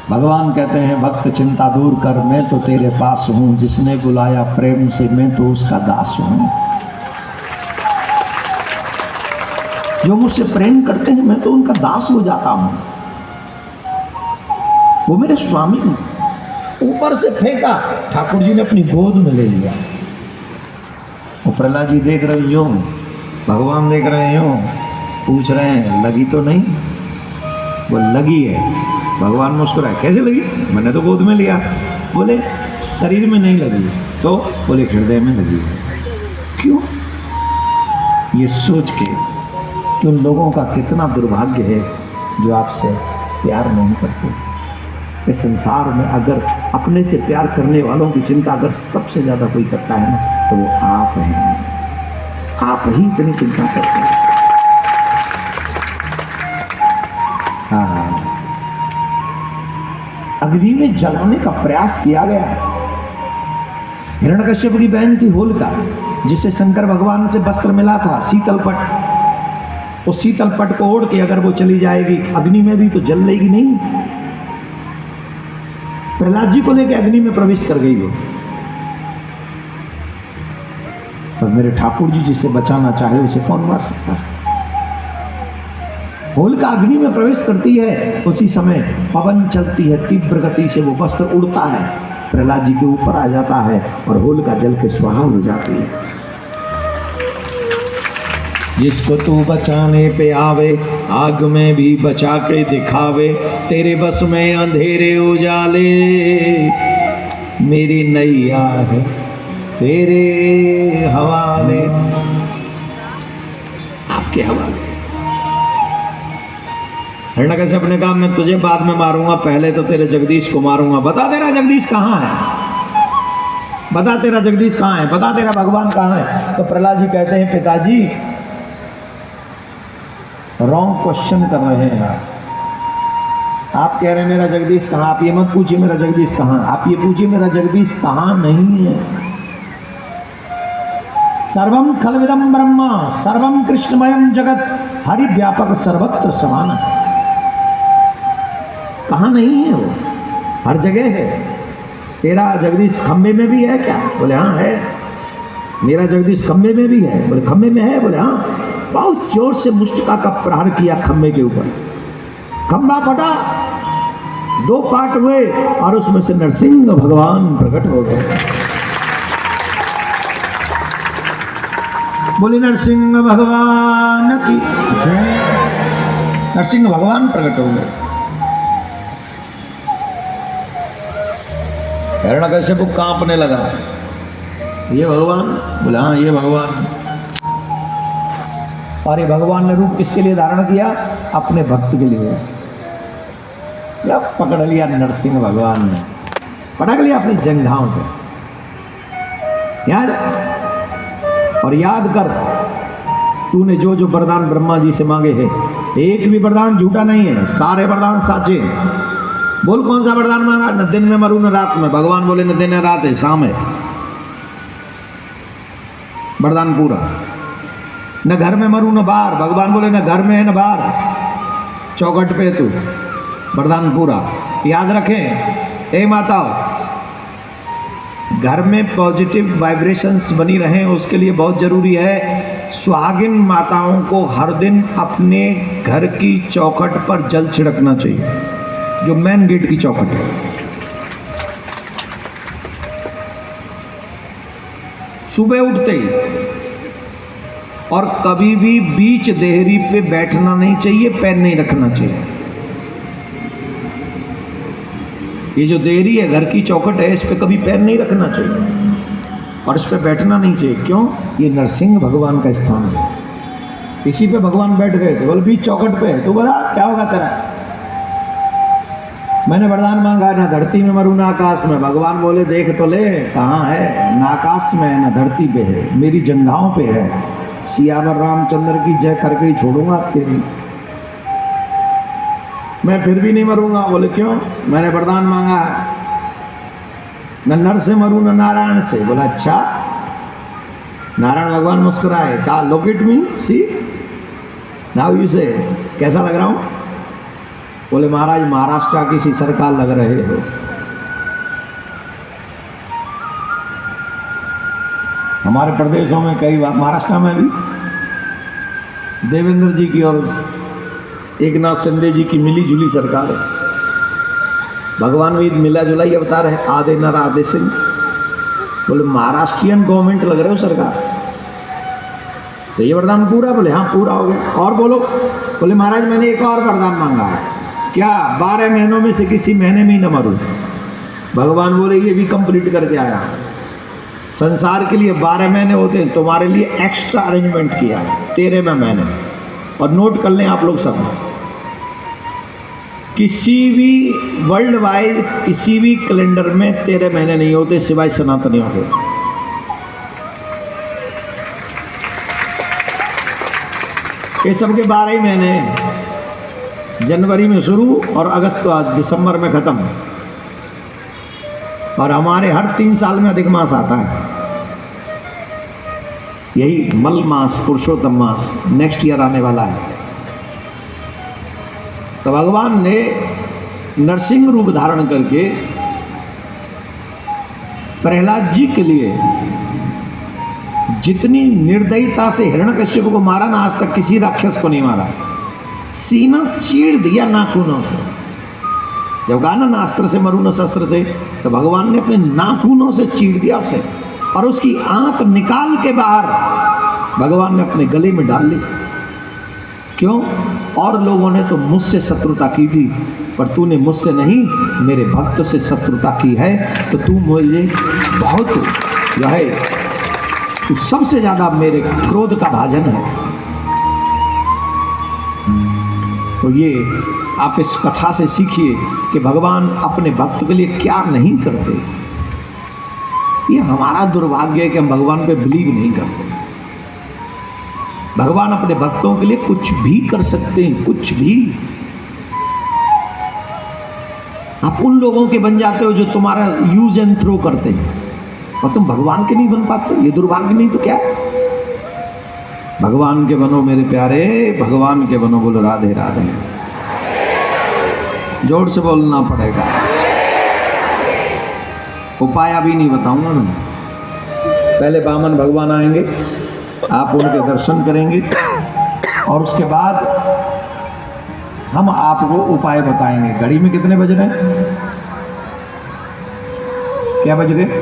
भगवान कहते हैं भक्त चिंता दूर कर, मैं तो तेरे पास हूँ, जिसने बुलाया प्रेम से मैं तो उसका दास हूँ। जो मुझसे प्रेम करते हैं मैं तो उनका दास हो जाता हूँ, वो मेरे स्वामी हैं। ऊपर से फेंका, ठाकुर जी ने अपनी गोद में ले लिया। वो प्रहलाद जी देख रहे हो, भगवान देख रहे हो, पूछ रहे हैं लगी तो नहीं? वो लगी है। भगवान मुस्कुराए, कैसे लगी? मैंने तो गोद में लिया। बोले शरीर में नहीं लगी, तो बोले हृदय में लगी। क्यों? ये सोच के कि उन लोगों का कितना दुर्भाग्य है जो आपसे प्यार नहीं करते। इस संसार में अगर अपने से प्यार करने वालों की चिंता अगर सबसे ज्यादा कोई करता है ना, तो वो आप हैं। आप ही इतनी चिंता करते हैं। हाँ, अग्नि में जलाने का प्रयास किया गया। हिरण्यकश्यप की बहन थी होलिका, जिसे शंकर भगवान से वस्त्र मिला था, शीतल पट। उस शीतल पट को ओढ़ के अगर वो चली जाएगी अग्नि में भी तो जल लेगी नहीं। प्रहलाद जी को लेकर अग्नि में प्रवेश कर गई वो। पर मेरे ठाकुर जी जिसे बचाना चाहे उसे कौन मार सकता है? होलिका अग्नि में प्रवेश करती है, उसी समय पवन चलती है, तीव्र गति से वो वस्त्र उड़ता है, प्रहलाद जी के ऊपर आ जाता है और होलिका जल के स्वाहा हो जाती है। जिसको तू बचाने पे आवे, आग में भी बचा के दिखावे, तेरे बस में अंधेरे उजाले, मेरी नैया है तेरे हवाले, आपके हवाले। हिरण्यकश्यप ने कहा मैं तुझे बाद में मारूंगा, पहले तो तेरे जगदीश को मारूंगा। बता तेरा जगदीश कहाँ है, बता तेरा जगदीश कहाँ है, बता तेरा भगवान कहाँ है। तो प्रहलाद जी कहते हैं पिताजी रॉन्ग क्वेश्चन कर रहे हैं आप कह रहे हैं मेरा जगदीश कहाँ, आप ये मत पूछिए मेरा जगदीश कहाँ, आप ये पूछिए मेरा जगदीश कहाँ नहीं है। सर्वम खलविदम ब्रह्मा सर्वम कृष्णमयम जगत, हरि व्यापक सर्वत्र समान। कहाँ नहीं है वो? हर जगह है। तेरा जगदीश खम्बे में भी है क्या? बोले हाँ है। मेरा जगदीश खम्बे में भी है? बोले खम्बे में है। बोले हाँ। बहुत जोर से मुष्टिका का प्रहार किया खम्बे के ऊपर, खम्बा फटा, दो पार्ट हुए और उसमें से नरसिंह भगवान प्रकट हो गए। बोले नरसिंह भगवान की जय। नरसिंह भगवान प्रकट हो गए। हिरण्यकश्यप कांपने लगा, ये भगवान? बोले हाँ ये भगवान। और ये भगवान ने रूप किसके लिए धारण किया? अपने भक्त के लिए। या पकड़ लिया नरसिंह भगवान ने, पकड़ लिया अपनी जंघाओं पे। याद और याद कर, तूने जो जो वरदान ब्रह्मा जी से मांगे हैं, एक भी वरदान झूठा नहीं है, सारे वरदान साचे। बोल कौन सा वरदान मांगा? न दिन में मरू न रात में। भगवान बोले न दिन न रात है, शाम है। वरदान पूरा। न घर में मरू न बाहर। भगवान बोले न घर में है न बाहर, चौखट पे तू। वरदान पूरा। याद रखें ए माताओं, घर में पॉजिटिव वाइब्रेशंस बनी रहें उसके लिए बहुत जरूरी है सुहागिन माताओं को हर दिन अपने घर की चौखट पर जल छिड़कना चाहिए, जो मेन गेट की चौखट है। सुबह उठते ही। और कभी भी बीच देहरी पे बैठना नहीं चाहिए, पैर नहीं रखना चाहिए। ये जो देहरी है, घर की चौखट है, इस पे कभी पैर नहीं रखना चाहिए और इस पे बैठना नहीं चाहिए। क्यों? ये नरसिंह भगवान का स्थान है। इसी पे भगवान बैठ गए थे। बोल बीच चौखट पे है, तू बता क्या होगा तेरा? मैंने वरदान मांगा, ना धरती में मरू ना आकाश में। भगवान बोले देख तो ले, कहाँ है? ना आकाश में है ना धरती पे है, मेरी जंघाओं पे है। सियावर रामचंद्र की जय करके ही छोड़ूंगा तेरी, मैं फिर भी नहीं मरूंगा। बोले क्यों? मैंने वरदान मांगा, न नर से मरू न नारायण से। बोला अच्छा। नारायण भगवान मुस्कुराए, कहा look at me, see now you say, कैसा लग रहा हूं? बोले महाराज महाराष्ट्र की सी सरकार लग रहे हो। हमारे प्रदेशों में कई बार, महाराष्ट्र में भी देवेंद्र जी की और एक नाथ शिंदे जी की मिली जुली सरकार है। भगवान भी मिला जुला ही अवतार है, आधे नर आधे सिंह। बोले महाराष्ट्रियन गवर्नमेंट लग रहे हो सरकार, तो ये वरदान पूरा? बोले हाँ पूरा हो गया। और बोलो? बोले महाराज मैंने एक और वरदान मांगा है। क्या? 12 महीनों में से किसी महीने में ही न मरूं। भगवान बोले ये भी कंप्लीट करके आया। संसार के लिए 12 महीने होते हैं, तुम्हारे लिए एक्स्ट्रा अरेंजमेंट किया है 13वें महीने। और नोट कर लें आप लोग सब, किसी भी वर्ल्ड वाइड किसी भी कैलेंडर में 13 महीने नहीं होते सिवाय सनातनियों के। ये सबके 12 ही महीने, जनवरी में शुरू और अगस्त दिसंबर में खत्म। और हमारे हर 3 साल में अधिक मास आता है, यही मल मास, पुरुषोत्तम मास नेक्स्ट ईयर आने वाला है। तो भगवान ने नरसिंह रूप धारण करके प्रहलाद जी के लिए जितनी निर्दयता से हिरण्यकश्यप को मारा ना, आज तक किसी राक्षस को नहीं मारा। सीना चीर दिया नाखूनों से। जब कहा ना अस्त्र से मरू न शस्त्र से, तो भगवान ने अपने नाखूनों से चीर दिया उसे, और उसकी आंत निकाल के बाहर भगवान ने अपने गले में डाल ली। क्यों? और लोगों ने तो मुझसे शत्रुता की थी, पर तूने मुझसे नहीं मेरे भक्त से शत्रुता की है, तो तू मुझे बहुत जो है, तू सबसे ज्यादा मेरे क्रोध का भाजन है। तो ये आप इस कथा से सीखिए कि भगवान अपने भक्त के लिए क्या नहीं करते। ये हमारा दुर्भाग्य है कि हम भगवान पे बिलीव नहीं करते। भगवान अपने भक्तों के लिए कुछ भी कर सकते हैं, कुछ भी। आप उन लोगों के बन जाते हो जो तुम्हारा यूज एंड थ्रो करते हैं, और तुम भगवान के नहीं बन पाते। ये दुर्भाग्य नहीं तो क्या? भगवान के बनो मेरे प्यारे, भगवान के बनो। बोलो राधे राधे। जोर से बोलना पड़ेगा। उपाय अभी नहीं बताऊंगा मैं, पहले बामन भगवान आएंगे, आप उनके दर्शन करेंगे, और उसके बाद हम आपको उपाय बताएंगे। घड़ी में कितने बज रहे हैं? क्या बज गए?